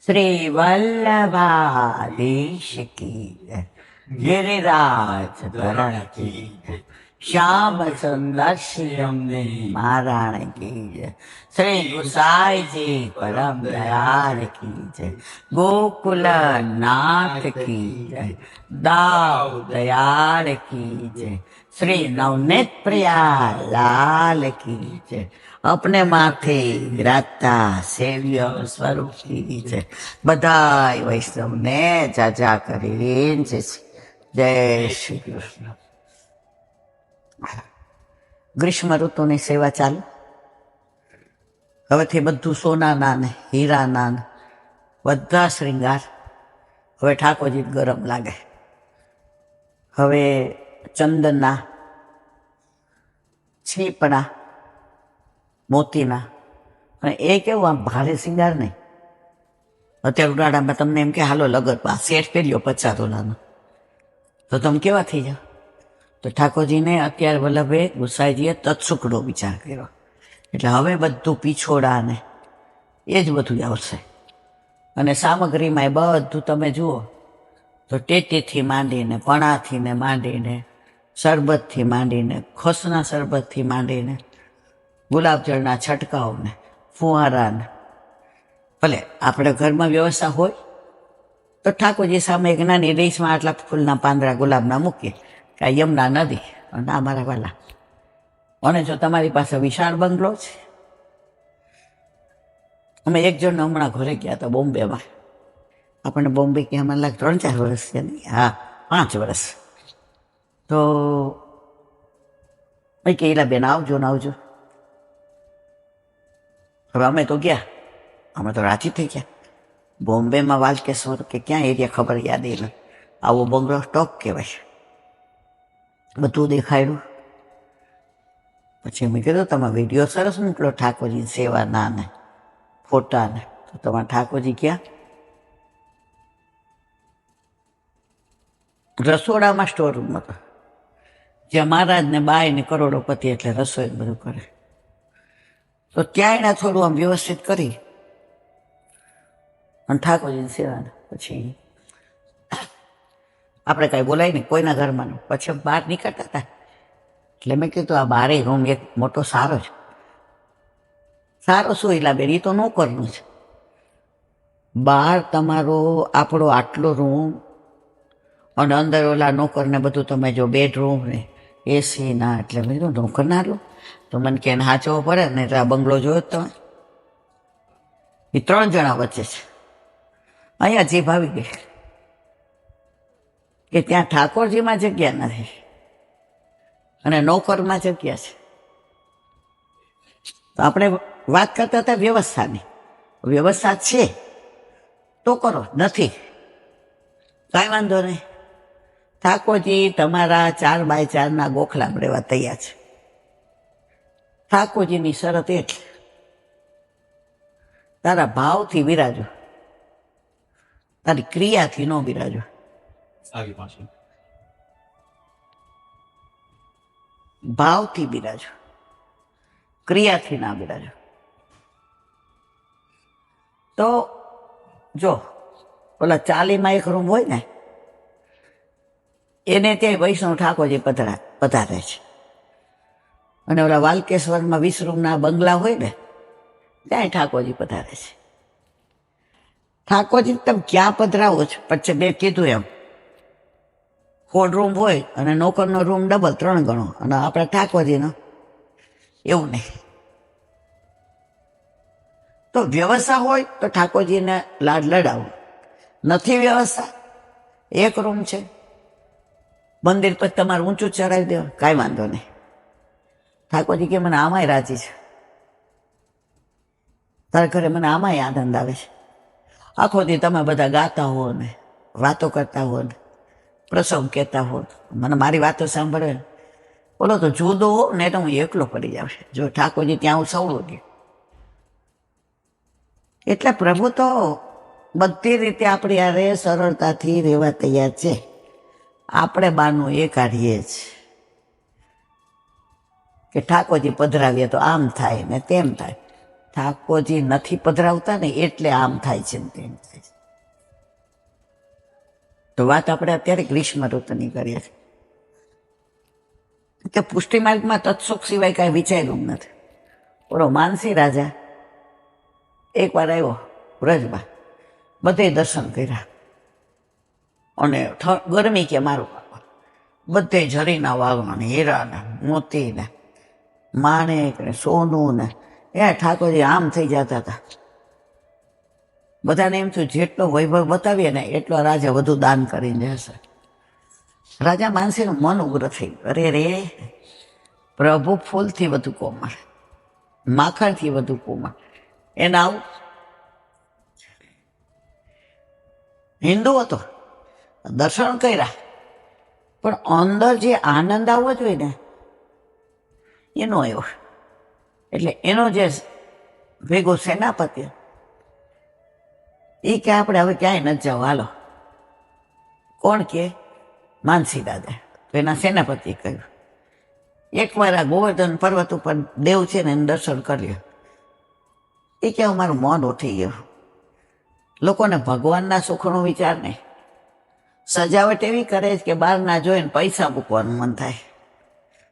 श्री वल्लभाधीश की जय, गिरिराज धरण की जय, श्याम सुंदर श्री महाराण की जय, श्री गुसाई जी परम दयाल की जय, गोकुल नाथ की जय, दाऊ दयाल की जय, श्री नवनीत प्रिया लाल की जय, अपने माथे विराजता सेव्य સ્વરૂપ की છે બધાય વૈષ્ણવને જાજા કરીને જય શ્રી કૃષ્ણ. ગ્રીષ્મ ઋતુની સેવા ચાલુ. હવેથી બધું સોનાના ને હીરાના ને બધા શ્રૃંગાર. હવે ઠાકોરજી ગરમ લાગે. હવે ચંદનના, છીપણા, મોતીના, અને એ કેવું આમ ભારે શિંગાર નહીં. અત્યારે ઉનાળામાં તમને એમ કે હાલો લગનમાં સેટ પહેર્યો 50 તોલાનો, તો તમે કેવા થઈ જાઓ. તો ઠાકોરજીને અત્યારે વલ્લભે ગુસાઈજીએ તત્સુકડો વિચાર કર્યો, એટલે હવે બધું પીછોડા ને એ જ બધું આવશે. અને સામગ્રીમાં બધું તમે જુઓ તો ટેટીથી માંડીને, પણાથી ને માંડીને, શરબતથી માંડીને, ખોસના શરબતથી માંડીને, ગુલાબજળના છંટકાવને, ફુવારાને. ભલે આપણે ઘરમાં વ્યવસ્થા હોય તો ઠાકોરજી સામે એક નાની ડીશમાં આટલા ફૂલના પાંદડા ગુલાબના મૂકીએ કે આ યમુના નદી અને આ મારા વાલા. અને જો તમારી પાસે વિશાળ બંગલો છે, અમે એક જણ હમણાં ઘરે ગયા હતા બોમ્બેમાં. આપણને બોમ્બે કે મને લાગે 3-4 વર્ષ છે નહીં, હા 5 વર્ષ. તો ભાઈ કે બેન આવજો ને આવજો. હવે અમે તો ગયા, અમે તો રાજી થઈ ગયા. બોમ્બેમાં વાલકેશ્વર કે ક્યાં એરિયા ખબર યાદ નહીં. આવો બંગલો ટોપ કહેવાય, બધું દેખાડ્યું. પછી મેં કીધું તમે વિડીયો સરસ મોકલો ઠાકોરજી સેવાના ને ફોટા ને. તો તમારા ઠાકોરજી ક્યાં? રસોડામાં સ્ટોર રૂમ હતો, જ્યાં મહારાજ ને બાય ને કરોડોપતિ એટલે રસોઈ બધું કરે. તો ત્યાં એણે થોડું આમ વ્યવસ્થિત કરી અને ઠાકોરજીની સેવા. પછી આપણે કાંઈ બોલાય નહીં કોઈના ઘરમાં. પછી બહાર નીકળતા હતા એટલે મેં કીધું આ બારે રૂમ એક મોટો સારો છે. સારો શું બેન, એ તો નોકરનું છે. બહાર તમારો આપણો આટલો રૂમ અને અંદર ઓલા નોકરને બધું તમે જો બેડરૂમ ને એસી ના. એટલે મેં કીધું નોકર ના લો તો મને કે હાચવો પડે ને. એટલે આ બંગલો જોયો તમે, એ 3 જણા વચ્ચે છે. અહીંયા જીભ આવી ગઈ કે ત્યાં ઠાકોરજીમાં જગ્યા નથી અને નોકરમાં જગ્યા છે. તો આપણે વાત કરતા હતા વ્યવસ્થાની. વ્યવસ્થા છે તો કરો, નથી કાંઈ વાંધો નહીં. ઠાકોરજી તમારા 4x4 ગોખલા લેવા તૈયાર છે. ઠાકોરજીની શરત એટલે તારા ભાવથી વિરાજો, તારી ક્રિયાથી ન વિરાજો. ભાવથી વિરાજો, ક્રિયાથી ના વિરાજો. તો જો ઓલા 40માં એક રૂમ હોય ને, એને ત્યાં વૈષ્ણવ ઠાકોરજી પધારે છે. અને ઓલા વાલકેશ્વરમાં 20 રૂમના બંગલા હોય ને, ત્યાં ઠાકોરજી પધારે છે. ઠાકોરજી તમે ક્યાં પધરાવો છો? પછી મેં કીધું એમ હોલ રૂમ હોય અને નોકરનો રૂમ ડબલ 3 ગણો, અને આપણે ઠાકોરજીનો એવું નહીં. તો વ્યવસ્થા હોય તો ઠાકોરજીને લાડ લડાવો. નથી વ્યવસ્થા, એક રૂમ છે, મંદિર પર તમારે ઊંચું ચડાવી દેવા, કાંઈ વાંધો નહીં. ઠાકોરજી કે મને આમાંય રાજી છે, તારા ઘરે મને આમાંય આનંદ આવે છે. આખો દી તમે બધા ગાતા હો ને વાતો કરતા હો ને પ્રસંગ કહેતા હો, મને મારી વાતો સાંભળે બોલો તો જુદો હો ને તો હું એકલો પડી જાવશે. જો ઠાકોરજી ત્યાં હું સવડું ગયું. એટલે પ્રભુ તો બધી રીતે આપણી યારે સરળતાથી રહેવા તૈયાર છે. આપણે બાનું એ કાઢીએ જ કે ઠાકોરજી પધરાવીએ તો આમ થાય ને તેમ થાય. ઠાકોરજી નથી પધરાવતા ને એટલે આમ થાય છે ને તેમ થાય છે. તો વાત આપણે અત્યારે ગ્રીષ્મ ઋતુની કરીએ છીએ કે પુષ્ટિ માર્ગમાં તત્સુખ સિવાય કાંઈ વિચાર્યું નથી. ઓલો માનસી રાજા એકવાર આવ્યો વ્રજમાં, બધે દર્શન કર્યા અને ગરમી કે મારું બધે ઝરીના વાવણા ને હીરા ને મોતી ને માણેક ને સોનું ને એ ઠાકોરજી આમ થઈ જતા હતા. બધાને એમ થયું જેટલો વૈભવ બતાવીએ ને એટલો રાજા વધુ દાન કરીને જશે. રાજા માનસીનું મન ઉગ્ર થઈ ગયું. અરે રે, પ્રભુ ફૂલથી વધુ કોમળ, માખણથી વધુ કોમળ. એને આવું હિન્દુ હતો, દર્શન કર્યા, પણ અંદર જે આનંદ આવવો જોઈએ ને એનો આવ્યો. એટલે એનો જે ભેગો સેનાપતિ એ કે આપણે હવે ક્યાંય નથી જાવ, હાલો. કોણ કે? માનસી દાદા. તો એના સેનાપતિએ કહ્યું એકવાર આ ગોવર્ધન પર્વત ઉપર દેવ છે ને એને દર્શન કર્યો. એ કે મારું મન ઉઠી ગયું. લોકોને ભગવાનના સુખનો વિચાર નહીં, સજાવટ એવી કરે છે કે બહારના જોઈને પૈસા મૂકવાનું મન થાય.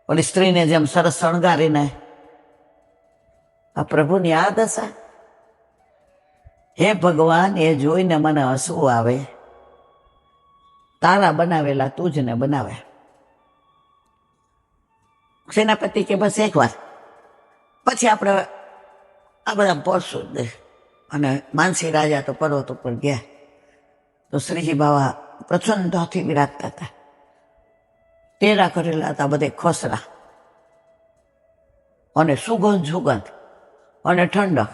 ઓલી સ્ત્રીને જેમ સરસ શણગારીને. આ પ્રભુની આ દશા. હે ભગવાન, એ જોઈને મને હસવું આવે. તારા બનાવેલા તુજને બનાવે. સેનાપતિ કે બસ એકવાર, પછી આપણે આ બધા પહોંચશું જ. અને માનસી રાજા તો પર્વત ઉપર ગયા તો શ્રીજી બાવા પ્રચંડથી વિરાજતા હતા. તેરા કરેલા હતા બધે ખોસરા, અને સુગંધ અને ઠંડક.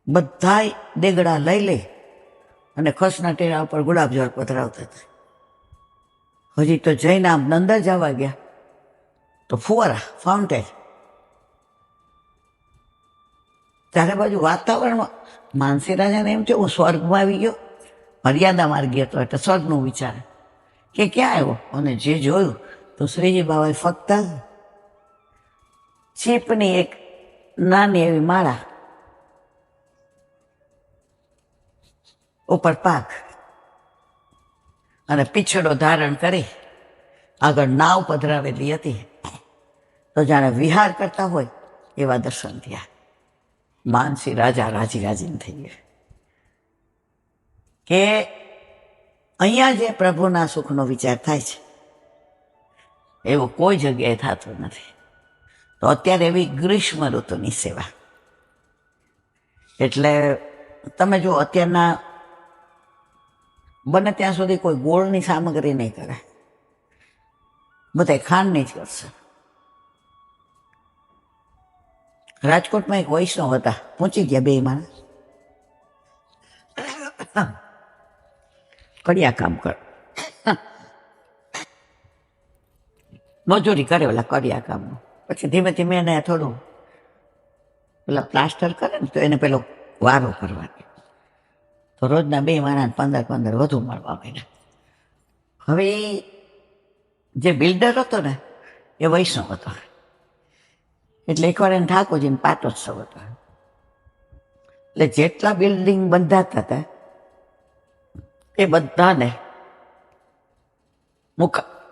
બધાય દેગડા લઈ લે અને ખસના ટેરા ઉપર ગુલાબજળ પધરાવતા હતા. હજી તો જઈને આમ અંદર જવા ગયા તો ફુવારા, ફાઉન્ટેન. ત્યારે બાજુ વાતાવરણમાં માનસી રાજાને એમ છે હું સ્વર્ગમાં આવી ગયો, મર્યાદા માર્ગી હતો એટલે સ્વર્ગનું વિચાર કે ક્યાં આવ્યો. અને જે જોયું તો શ્રીજી બાબાએ ફક્ત ચીપની એક નાની એવી માળા ઉપર પાક અને પીછડો ધારણ કરી આગળ નાવ પધરાવેલી હતી. તો જાણે વિહાર કરતા હોય એવા દર્શન થયા. માનસી રાજા રાજી રાજીને થઈ ગયા કે અહીંયા જે પ્રભુના સુખનો વિચાર થાય છે એવો કોઈ જગ્યાએ થતો નથી. તો અત્યારે એવી ગ્રીષ્મ ઋતુની સેવા. એટલે તમે જો અત્યારના બને ત્યાં સુધી કોઈ ગોળની સામગ્રી નહીં કરે, બધા ખાંડની જ કરશે. રાજકોટમાં એક વૈષ્ણવ હતા, પહોંચી ગયા બે માણસ, કડિયા કામ કર, મજૂરી કરે ઓલા કડિયા કામનું. પછી ધીમે ધીમે એને થોડું પેલા પ્લાસ્ટર કરે ને તો એને પેલો વારો કરવાનો. તો રોજના બે માણસ 15 વધુ મળવા માંડ્યા. હવે જે બિલ્ડર હતો ને એ વૈષ્ણવ હતો. એટલે એકવાર એને ઠાકોરજીને પાટોત્સવ હતો. એટલે જેટલા બિલ્ડિંગ બંધાતા હતા એ બધાને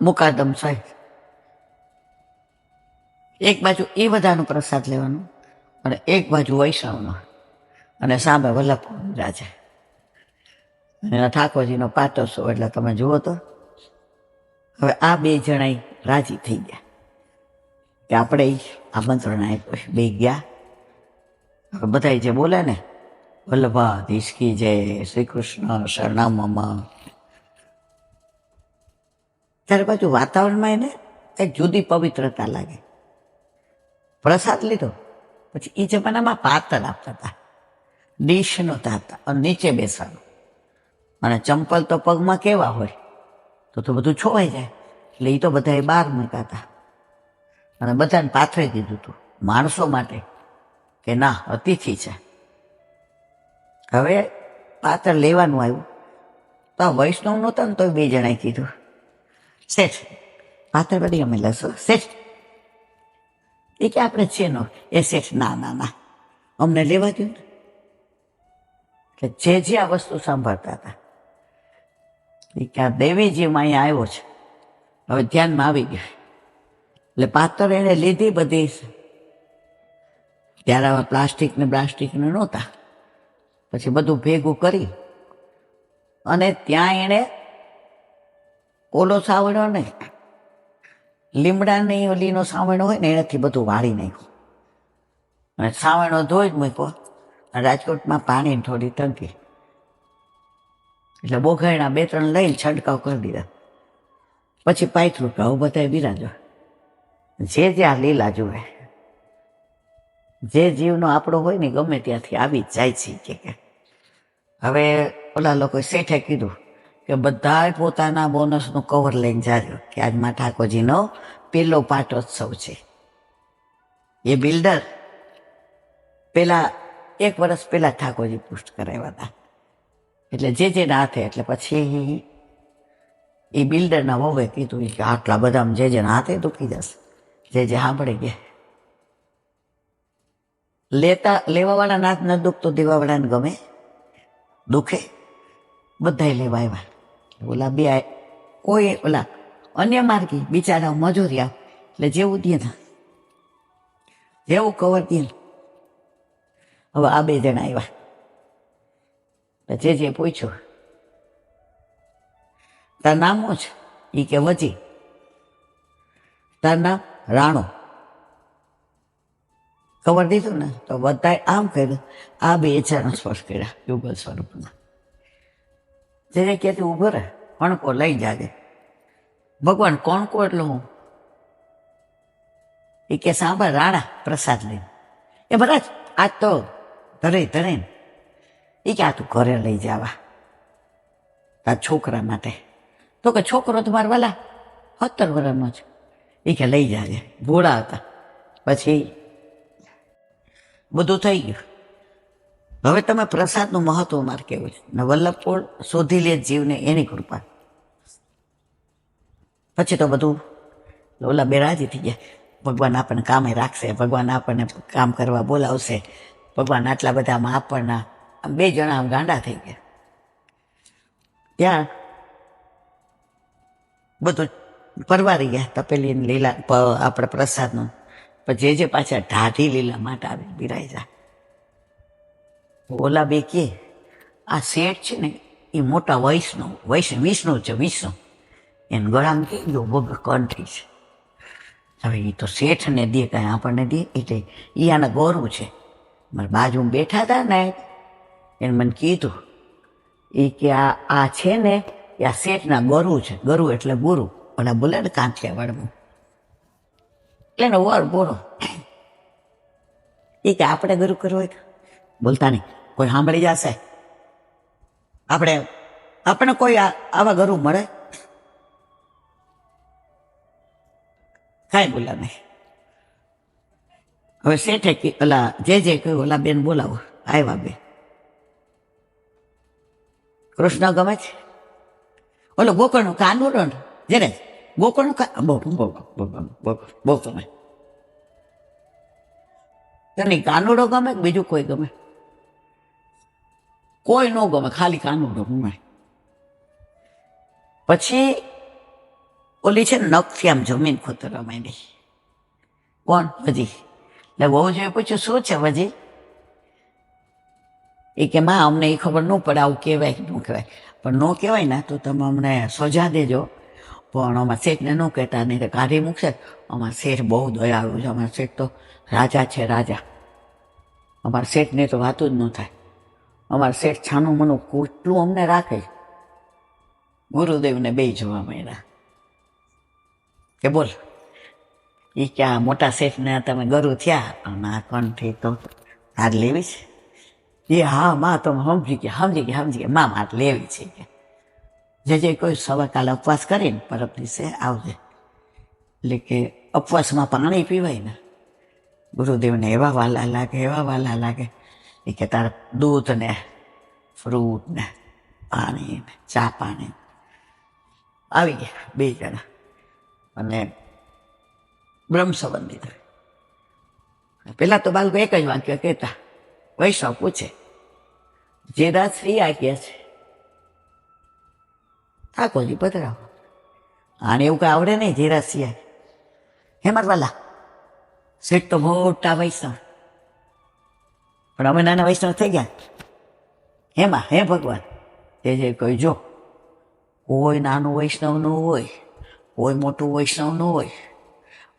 મુકાદમ સાહેબ એક બાજુ એ બધાનો પ્રસાદ લેવાનો અને એક બાજુ વૈષ્ણવનો, અને સામે વલ્લભ રાજા. અને ઠાકોરજીનો પાટોત્સવ. એટલે તમે જુઓ તો હવે આ બે જણા રાજી થઈ ગયા કે આપણે આમંત્રણ આપ્યું. બે ગયા. હવે બધા જે બોલે ને વલ્લભાધીશ કી જય, શ્રી કૃષ્ણ શરણામમાં. ત્યારે બાજુ વાતાવરણમાં એને એક જુદી પવિત્રતા લાગે. પ્રસાદ લીધો પછી એ જમાનામાં પાતળ આપતા હતા, ડીશ નહોતા હતા, અને નીચે બેસવાનું. અને ચંપલ તો પગમાં કેવા હોય તો બધું છોવાઈ જાય. એટલે એ તો બધા બહાર મૂકાતા અને બધાને પાથરી દીધું હતું માણસો માટે કે ના અતિથિ છે. હવે પાત્ર લેવાનું આવ્યું તો આ વૈષ્ણવ નહોતા ને તો બે જણાએ કીધું શેઠ પાત્ર બધી અમે લેશો. શેઠ એ કે આપણે છે નો. એ શેઠ ના ના ના અમને લેવા દો ને. એટલે જે આ વસ્તુ સાંભળતા હતા એ કે આ દેવીજીમાં અહીંયા આવ્યો છે, હવે ધ્યાનમાં આવી ગયું. એટલે પાતર એને લીધી બધી. ત્યારે આવા પ્લાસ્ટિકને નહોતા. પછી બધું ભેગું કરી અને ત્યાં એણે ઓલો સાવણો ને લીમડાની ઓલીનો સાવણો હોય ને એનાથી બધું વાળી નાખ્યું અને સાવણો ધોઈ જ મૂક્યો. રાજકોટમાં પાણી થોડી તંગી એટલે બોઘાયણા 2-3 લઈને છંટકાવ કરી દીધા. પછી પાથરું કે આવું બધા બિરાજો. જે આ લીલા જુએ, જે જીવનો આપણો હોય ને ગમે ત્યાંથી આવી જ જાય છે કે. હવે ઓલા લોકોએ શેઠે કીધું કે બધા પોતાના બોનસનું કવર લઈને જાજો કે આજમાં ઠાકોરજીનો પહેલો પાટોત્સવ છે. એ બિલ્ડર પેલા 1 વર્ષ પહેલા ઠાકોરજી પુષ્ટ કરાવ્યા હતા. એટલે જે ના હાથે. એટલે પછી એ બિલ્ડરના વહુએ કીધું કે આટલા બધા જેના હાથે દુખી જશે. જે સાંભળી ગયા. લેવાવાળા નાથ ન દુખતો દેવાવાળાને ગમે, દુખે. બધા લેવા આવ્યા. ઓલા બે કોઈ ઓલા અન્ય માર્ગી બિચારા મજૂરી આવ એટલે જેવું દે ને જેવું કવર દે ને. હવે આ 2 જણા આવ્યા. જે પૂછ્યું તાર નામ શું છે? એ કે વજી. તાર નામ? રાણો. કવર દીધું ને તો બધા આમ કર્યું. આ 2 જણા સ્પર્શ કર્યા યુગલ સ્વરૂપના. જે ક્યાંથી ઉભો રહે કણકો લઈ જાગે. ભગવાન કણકો એટલે હું? એ કે સાંભળ રાણા પ્રસાદ લઈને. એ બધા આજ તો ધરે એ કે આ તું ઘરે લઈ જવા તાર છોકરા માટે. તો કે છોકરો તમારા વાલા 17 વર્ષનો છે. એ કે લઈ જાજે. ભોળા હતા. પછી બધું થઈ ગયું. હવે તમે પ્રસાદનું મહત્વ મારે કેવું છે ને વલ્લભપોળ શોધી લે જીવને એની કૃપા. પછી તો બધું ઓલા 2 રાજી થઈ ગયા. ભગવાન આપણને કામે રાખશે, ભગવાન આપણને કામ કરવા બોલાવશે, ભગવાન આટલા બધામાં આપણના. 2 જણા આમ ગાંડા થઈ ગયા. ત્યાં બધું પરવારી ગયા તપેલી લીલા આપણે પ્રસાદનું. પછી જે પાછા ઢાઢી લીલા માટે આવી બિરાઈ જાય. ઓલા 2 કે આ શેઠ છે ને એ મોટા વિષ્ણુ છે. વિષ્ણુ એને ગળામાં કે ગયો બગ કંઠી છે. હવે એ તો શેઠને દે કાંઈ આપણને દે એટલે એ આના ગૌરવ છે. મારા બાજુમાં બેઠા હતા ને એને મને કીધું એ કે આ છે ને એ આ શેઠના ગરુ છે. ગરુ એટલે ગુરુ. ઓલા બોલે ને કાંઠિયા વાળવું એટલે એનો વર બોલો. એ કે આપણે ગુરુ કરવો હોય બોલતા નહીં, કોઈ સાંભળી જશે. આપણે કોઈ આવા ગુરુ મળે? કાંઈ બોલ્યા નહીં. હવે શેઠે ઓલા જે કહ્યું ઓલા બેન બોલાવો. આવ્યા 2. કૃષ્ણ ગમે છે? ઓલો ગોકળનું કાનુડો ને જેને ગોકળનું બહુ ગમે. તને કાનુડો ગમે કે બીજું કોઈ ગમે? કોઈ ન ગમે, ખાલી કાનુડો ગમે. પછી ઓલી છે નખથી આમ જમીન ખોતરવા માંડી. કોણ? વજી. એટલે બહુ જોઈએ પૂછ્યું શું છે વજી? એ કે માં અમને એ ખબર ન પડે આવું કહેવાય કે ન કહેવાય. પણ ન કહેવાય ને તો તમે અમને સજા દેજો. પણ અમારા શેઠને ન કહેતા, નહીં તો કાઢી મૂકશે. અમારા શેઠ બહુ દયાળુ છે. અમારા શેઠ તો રાજા છે, રાજા. અમારા શેઠને તો વાતું જ ન થાય. અમારા શેઠ છાનું મનું કેટલું અમને રાખે. ગુરુદેવને 2 જોવા મળ્યા કે બોલ એ ક્યાં મોટા શેઠને તમે ગરુ થયા અને આ કંઠી તો હાર લેવી છે. એ હા માં તમે સમજી ગયા માં માર લેવી છે કે જે કોઈ સવા કાલે ઉપવાસ કરીને પરમ દિવસે આવજે. એટલે કે ઉપવાસમાં પાણી પીવાય ને ગુરુદેવને એવા વાલા લાગે એ કે તારે દૂધ ને ફ્રૂટ ને પાણી ને ચા પાણી. આવી ગયા 2 જણા અને બ્રહ્મ સંબંધી. પેલા તો બાળકો એક જ વાક્ય કહેતા વૈષ્ણવ પૂછે, જીરાશ્રી આગ્યા છે? ઠાકોરજી પધરાવો. આને એવું કઈ આવડે નહીં, જીરાશ્રી આગે. હે મારવાલા, શેઠ તો મોટા વૈષ્ણવ, પણ અમે નાના વૈષ્ણવ થઈ ગયા. હેમાં હે ભગવાન, એ જે કહી, જો કોઈ નાનું વૈષ્ણવ ન હોય, કોઈ મોટું વૈષ્ણવ ન હોય,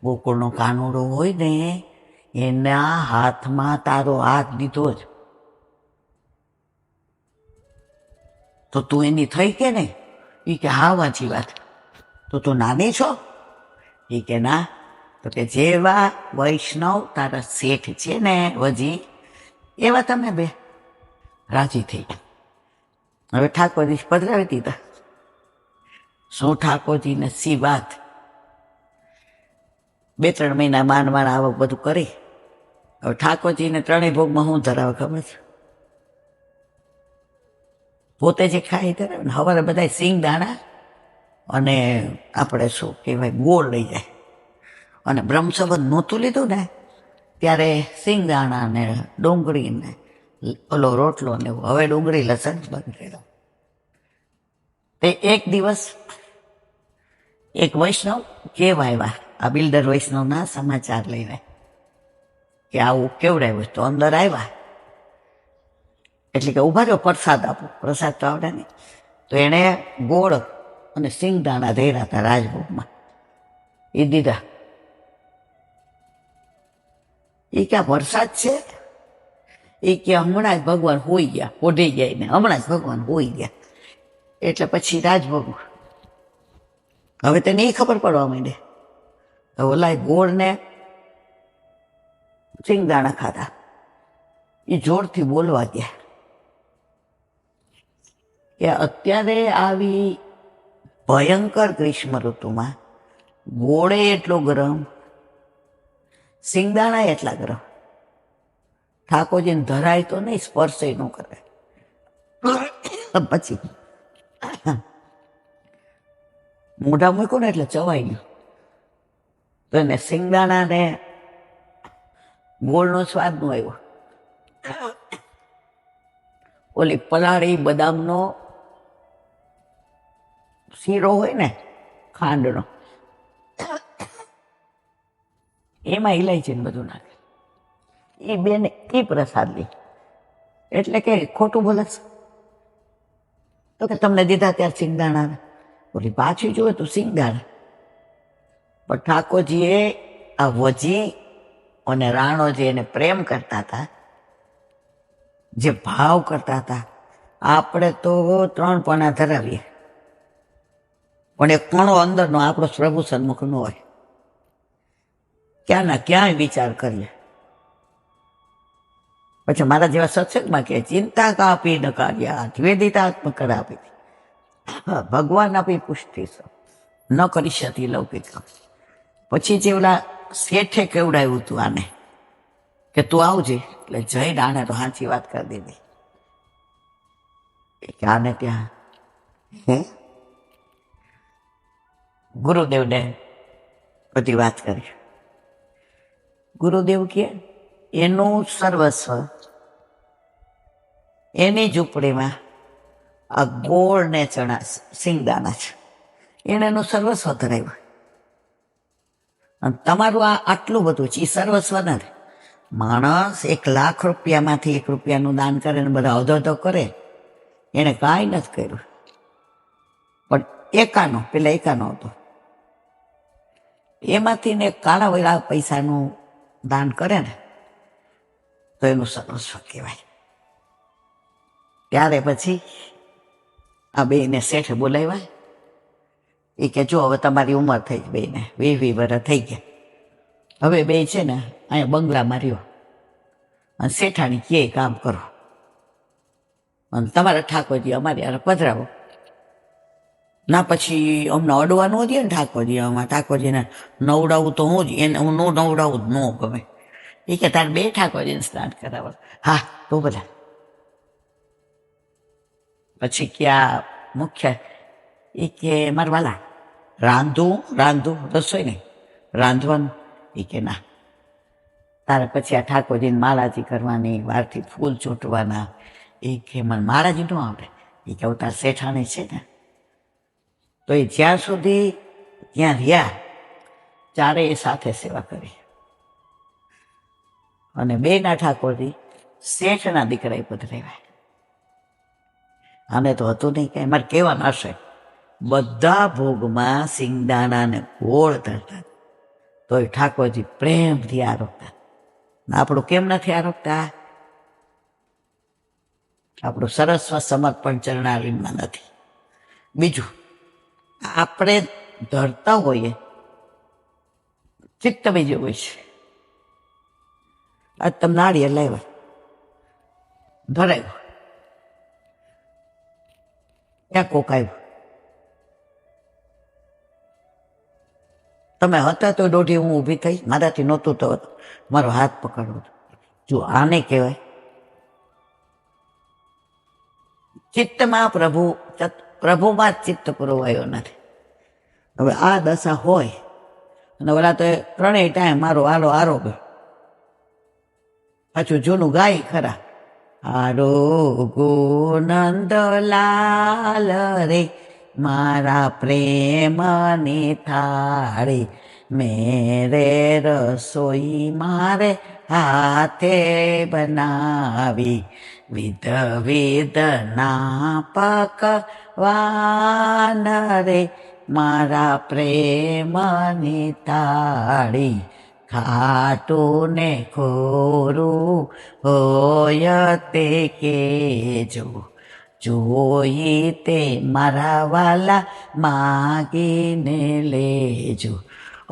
ગોકુળનો કાનુડો હોય ને એના હાથમાં તારો હાથ દીધો જ તો તું એની થઈ કે નહીં? એ કે હા વાંચી વાત. તો તું નાની છો? એ કે ના. તો કે જેવા વૈષ્ણવ તારા શેઠ છે ને વજી, એવા તમે બે. રાજી થઈ ગયા. હવે ઠાકોરજી પધરાવી દીધા. શું ઠાકોરજીને સી વાત. 2-3 મહિના માંડ આવક બધું કરી. હવે ઠાકોરજીને 3 ભોગમાં શું ધરાવે ખબર છે? પોતે જે ખાઈ ધરાવે ને, સવારે બધા સિંગ દાણા અને આપણે શું કહેવાય ગોળ લઈ જાય. અને બ્રહ્મ સંબંધ નહોતું લીધું ને ત્યારે સિંગ દાણા ને ડુંગળી ને ઓલો રોટલો ને એવું. હવે ડુંગળી લસણ બંધ કર્યો. તે એક દિવસ એક વૈષ્ણવ કેવા આવ્યા, આ બિલ્ડર વૈષ્ણવના સમાચાર લઈને કે આવું કેવડાવ્યું. તો અંદર આવ્યા એટલે કે ઉભા રહ્યો, પ્રસાદ આપો. પ્રસાદ તો આવડે નહીં. તો એણે ગોળ અને સિંગદાણા ધર્યા હતા રાજભોગમાં, એ દીધા. એ ક્યાં વરસાદ છે? એ કે હમણાં જ ભગવાન હોઈ ગયા, ઓઢી ગયા ને, હમણાં જ ભગવાન હોઈ ગયા. એટલે પછી રાજભોગ. હવે તેને એ ખબર પડવા માંડે. ઓલા ગોળ ને સિંગદાણા ખાધા. એ જોરથી બોલવા ગયા કે અત્યારે આવી ભયંકર ગ્રીષ્મ ઋતુમાં ગોળે એટલો ગરમ, સિંગદાણા એટલા ગરમ. ઠાકોરજીને ધરાય તો નહીં, સ્પર્શે ન કરે. પછી મોઢા મૂક્યું ને એટલે ચવાઈ ગયું. તો એને સિંગદાણા ને ગોળનો સ્વાદ નો આવ્યો. ઓલી પલાળી બદામનો શીરો હોય ને ખાંડનો, એમાં ઇલાયચી બધું નાખે. એ બેને એ પ્રસાદ લી. એટલે કે ખોટું બોલે તો કે તમને દીધા ત્યારે સિંગદાણા. ઓલી પાછી જોવે તો સિંગદાણા. પણ ઠાકોરજીએ આ વજી અને રાણો જે એને પ્રેમ કરતા હતા, જે ભાવ કરતા હતા, આપણે તો 3 પણા ધરાવીએ પણ એક પણો અંદરનો આપણો પ્રભુ સન્મુખ ન હોય. ક્યાંના ક્યાંય વિચાર કરીએ. પછી મારા જેવા સત્સંગમાં કે ચિંતા કાપી ન કાર્યા વેદિતા આત્મકર આપી. ભગવાન આપી પુષ્ટિ ન કરી શકી લૌકિક. પછી જે ઓલા શેઠે કેવડાવ્યું હતું આને કે તું આવજે, એટલે જઈને આને તો સાચી વાત કરી દીધી કે આને ત્યાં ગુરુદેવને બધી વાત કરી. ગુરુદેવ કે એનું સર્વસ્વ એની ઝૂંપડીમાં આ ગોળ ને ચણા સિંગદાણા છે, એને એનું સર્વસ્વ ધરાવ્યું. અને તમારું આ આટલું બધું છે, એ સર્વસ્વ નથી. માણસ 1,00,000 રૂપિયામાંથી 1 રૂપિયાનું દાન કરે ને બધા અધો કરે, એને કાંઈ નથી કર્યું. પણ એકાનો, પેલા એકાનો હતો, એમાંથી ને કાળા વેળા પૈસાનું દાન કરે ને તો એનું સર્વસ્વ કહેવાય. ત્યારે પછી આ બેને શેઠે બોલાવ્યા. એ કે જો હવે તમારી ઉંમર થઈ જ બેને 20 વર્ષ થઈ ગયા. હવે બે છે ને અહીંયા બંગલામાં રહ્યો અને શેઠાણી કે કામ કરો અને તમારા ઠાકોરજી અમારી યાર પધરાવો. ના પછી અમને અડવાનું દે ને ઠાકોરજી, આમાં ઠાકોરજીને નવડાવું તો હું જ, એને હું ન નવડાવું જ ન ગમે. એ કે તારે 2 ઠાકોરજીને સ્નાન કરાવો. હા તો બધા. પછી ક્યાં મુખ્ય એ કે મારા વાલા રાંધું રસોઈ નહીં રાંધવાનું. એ કે ના, તારે પછી આ ઠાકોરજીને માળાજી કરવાની, વારથી ફૂલ ચૂંટવાના. એ કે મને માળાજી ન આવડે. એ કે તાર શેઠાણી છે ને, તો એ જ્યાં સુધી ત્યાં રહ્યા ચારેય સાથે સેવા કરી. અને બેના ઠાકોરજી શેઠના દીકરા એ પધરાવ્યા. આને તો હતું નહીં કે મારે કહેવાનું હશે. બધા ભોગમાં સિંગદાણા ને ગોળ ધરતા, તો એ ઠાકોરજી પ્રેમથી આરોગતા. આપણું કેમ નથી આરોગતા? આપણું સરસ્વ સમર્પણ ચરણારવિંદમાં નથી. બીજું, આપણે ધરતા હોઈએ ચિત્ત બીજું હોય છે. આજ તમે નાળિયેર લાવ્યા, ધરાવ્યું, ત્યાં કોક આવ્યું, તમે હતા તો દોઢી હું ઊભી થઈ, મારાથી નહોતું તો મારો હાથ પકડવો. જો આને કહેવાય ચિત્તમાં પ્રભુમાં જ ચિત્ત પુરવાયો નથી. હવે આ દશા હોય અને ઓલા તો ત્રણેય ટાઈમ મારો આલો આરોગ્ય, પાછું જૂનું ગાય ખરા, આરોગો નંદલાલ રે મારા પ્રેમની થાળી, મેરે રસોઈ મારે હાથે બનાવી, વિધ વિધના પકવાન રે મારા પ્રેમની થાળી, ખાટું ને ખોરું હોય તે કેજો, જોઈ તે મારા વાલા માગીને લેજો,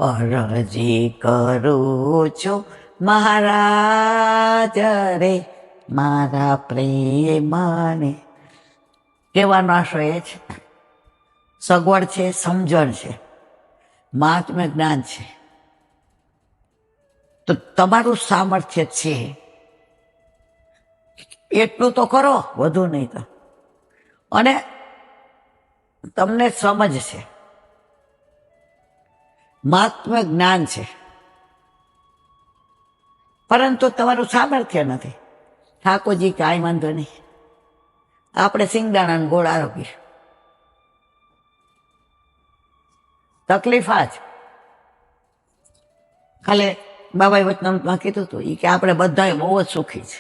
અરજી કરું છું મહારાજ રે મારા પ્રેમને. કહેવાનો આશય એ છે, સગવડ છે, સમજણ છે, મહાત્મ્ય જ્ઞાન છે, તો તમારું સામર્થ્ય છે એટલું તો કરો, વધુ નહીં તો. અને તમને સમજ છે, મહાત્મ્ય જ્ઞાન છે, પરંતુ તમારું સામર્થ્ય નથી. ઠાકોરજી કાંઈ વાંધો નહીં, આપણે સિંગદાણા ગોળ આરોગી. તકલીફ આ જ ખાલી બાબાએ વચનામૃતમાં કીધું હતું, એ કે આપણે બધા બહુ જ સુખી છે,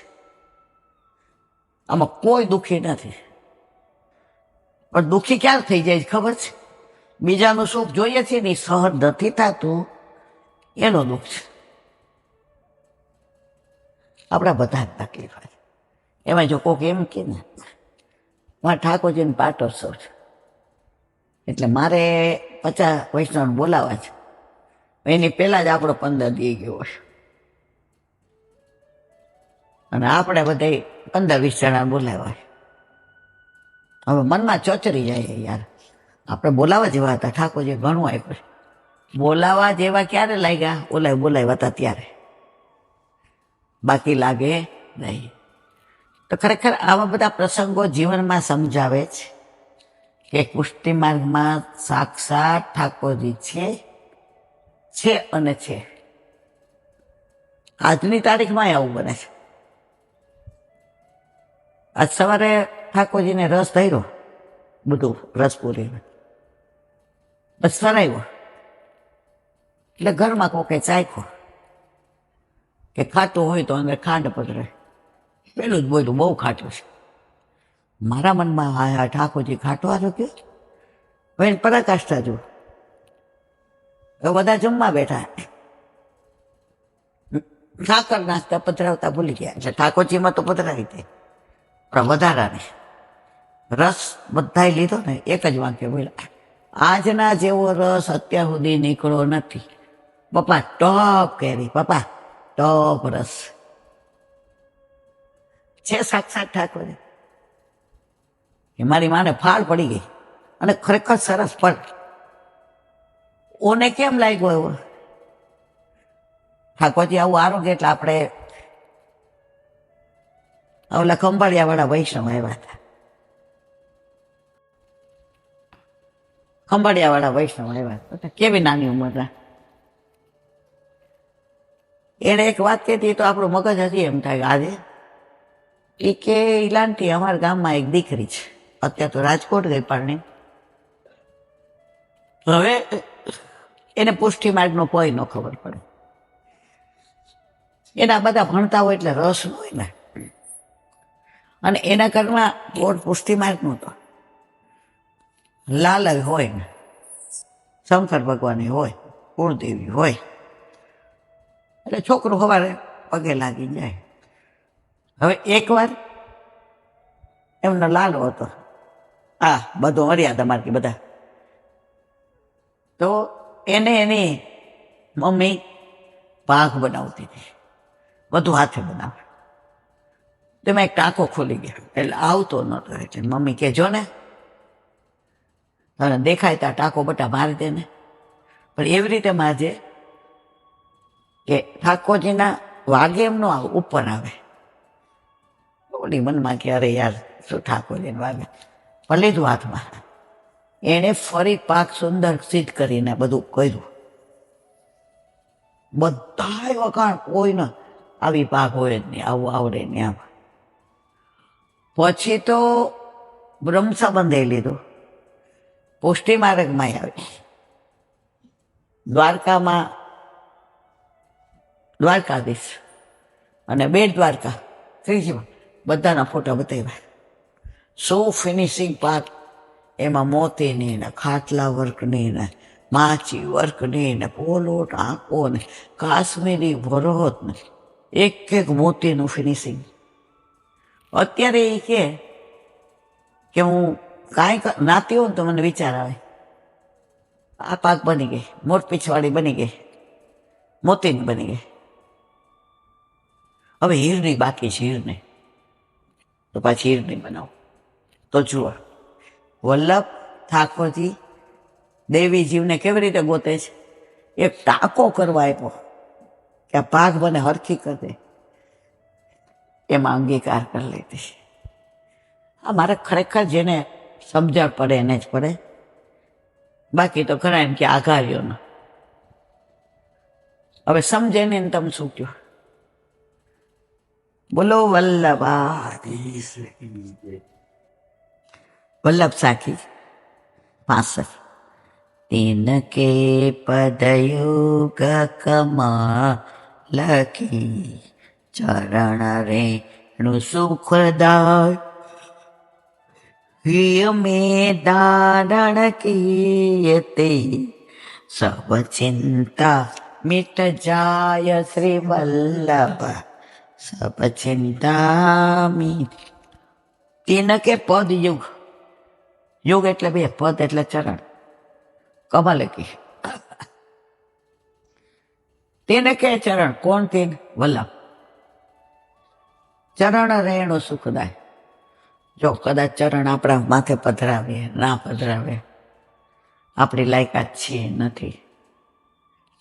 આમાં કોઈ દુઃખી નથી. પણ દુઃખી ક્યારે થઈ જાય ખબર છે? બીજાનું સુખ જોઈએ છે ને સહન નથી થતું, એનો દુઃખ છે. આપણા બધા જ તકલીફ હોય. એમાં જો કોઈક એમ કે ને મારે ઠાકોરજીને પાટોત્સવ છે એટલે મારે 50 વૈષ્ણવ બોલાવા છે, એની પહેલા જ આપણો 15 દી ગયો હશે, અને આપણે બધા 15-20 જણા બોલાવ્યા. હવે મનમાં ચોચરી જાય, યાર આપણે બોલાવા જેવા હતા, ઠાકોરજી ઘણું આપ્યું. બોલાવા જેવા ક્યારે લાગ્યા? ઓલા બોલાવ્યા હતા ત્યારે, બાકી લાગે નહીં. તો ખરેખર આવા બધા પ્રસંગો જીવનમાં સમજાવે છે કે પુષ્ટિ માર્ગમાં સાક્ષાત ઠાકોરજી છે અને છે. આજની તારીખમાં આવું બને છે. આજ સવારે ઠાકોરજીને રસ ધર્યો, બધું રસ પૂરી બસ સરાવ્યો, એટલે ઘરમાં કોકે ચાખ્યો કે ખાટું હોય તો અંદર ખાંડ પધરે. પેલું જ બોલ્યું બહુ ખાટું છે. મારા મનમાં હા ઠાકોરજી ખાટું આરોગ્ય ભાઈ પરાકાષ્ઠા જો. બધા જમવા બેઠા, સાકર નાસ્તા પધરાવતા ભૂલી ગયા, એટલે ઠાકોરજીમાં તો પધરાવી દે પણ વધારાને રસ બધાએ લીધો ને. એક જ વાક્ય બોલ્યા, આજના જેવો રસ અત્યાર સુધી નીકળ્યો નથી પપ્પા, ટોપ કેરી પપ્પા, ટોપ રસ છે. સાક્ષાત ઠાકોરજી કે મારી માને ફાળ પડી ગઈ, અને ખરેખર સરસ. પણ ઓને કેમ લાગ્યો એવો? ઠાકોરજી આવું આરોગ્ય એટલે આપણે ઓલા ખંભાળિયા વાળા વૈષ્ણવ આવ્યા હતા, ખંભાળિયા વાળા વૈષ્ણવ આવ્યા હતા, કેવી નાની ઉંમરના. એને એક વાત કહેતી તો આપણું મગજ હજી એમ થાય આજે એ કે ઈલાનથી અમારા ગામમાં એક દીકરી છે, અત્યારે તો રાજકોટ ગઈ પાણી. હવે એને પુષ્ટિ માર્ગનો કોઈ ન ખબર પડે. એના બધા ભણતા હોય એટલે રસ ન હોય ને, અને એના ઘરમાં બોર્ડ પુષ્ટિ માર્ગનું તો લાલ હોય ને, શંકર ભગવાન હોય, કુળદેવી હોય, એટલે છોકરો સવારે પગે લાગી જાય. હવે એકવાર એમનો લાલો હતો, આ બધો મર્યાદા માર્ગી બધા, તો એને એની મમ્મી પાક બનાવતી હતી, બધું હાથે બનાવે. તેમાં એક ટાંકો ખોલી ગયો એટલે આવતો નહોતો. એટલે મમ્મી કહેજો ને, અને દેખાય ત્યાં ટાંકો બટા મારી દે ને. પણ એવી રીતે મારજે કે ઠાકોરજીના વાગે એમ નો આવે, ઉપર આવે. ઓલી મનમાં કે અરે યાર શું ઠાકોરજીને વાગે, પણ લીધું હાથમાં. એણે ફરી પાક સુંદર સિદ્ધ કરીને બધું કર્યું. બધાય વખાણ, કોઈને આવી પાક હોય જ નહીં, આવું આવડે નહીં. આમ પછી તો બ્રહ્મ સંબંધે લીધું, પુષ્ટિ માર્ગમાં આવી. દ્વારકામાં દ્વારકાધીશ અને બેટ દ્વારકા ત્રીજી બધાના ફોટા બતાવ્યા. શું ફિનિશિંગ પાક, એમાં મોતીની ને ખાટલા વર્કની ને માચી વર્કની ને પોલો ટાંકો ને કાશ્મીરી ભરોત ને એક એક મોતીનું ફિનિશિંગ. અત્યારે એ કે હું કાંઈ નાતી હોઉં ને તો મને વિચાર આવે, આ પાક બની ગઈ, મોટ પીછવાળી બની ગઈ, મોતીની બની ગઈ. હવે હીરની બાકી છે, હીરની તો પાછી હીરની બનાવો. તો જુઓ વલ્લભ ઠાકોરજી દેવી જીવને કેવી રીતે ગોતે છે. એક ટાંકો કરવા આપ્યો કે આ પાક બને હરખી કરી દે, એમાં અંગીકાર કરી લીધી. આ મારે ખરેખર જેને સમજણ પડે એને જ પડે, બાકી તો ઘણા એમ કે આઘાર્યોનો. હવે સમજે ને તમે શું કહો, બોલો વલ્લભાધીશ. વલ્લભ સાખી 65. તિનકે પદયુગ કમલકી ચરણ રેણુ સુખદાય હિય મેં ધારણ કીયતે સબ ચિંતા મિટ જાય શ્રી વલ્લભ સબ ચિંતા મિટ. તિનકે પદ યુગ, યુગ એટલે બે, પદ એટલે ચરણ, કમલકી. તેને કે ચરણ, કોણ તીન? વલ્લભ. ચરણ રેણુ સુખદાય. જો કદાચ ચરણ આપણા માથે પધરાવીએ, ના પધરાવે, આપણી લાયકાત છે નથી,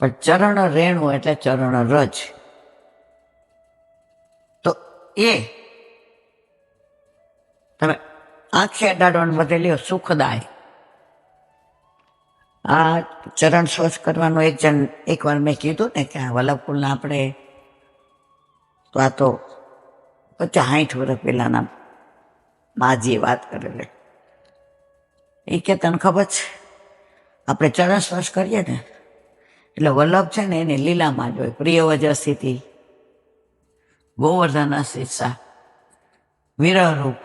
પણ ચરણ રેણુ એટલે ચરણ રજ. તો એ તમે આંખે અડાડવાનું બદલ્યો સુખદાય. આ ચરણ સ્વચ્છ કરવાનું એકવાર મેં કીધું ને કે આ વલ્લભકુલના આપણે તો આ તો 50-60 વર્ષ પહેલાના માજીએ વાત કરેલી. એ કે તને ખબર છે આપણે ચરણ સ્પર્શ કરીએ ને એટલે વલ્લભ છે ને એની લીલામાં જ હોય. પ્રિયવજ સ્થિતિ, ગોવર્ધન શિરસા, વિરહ રૂપ,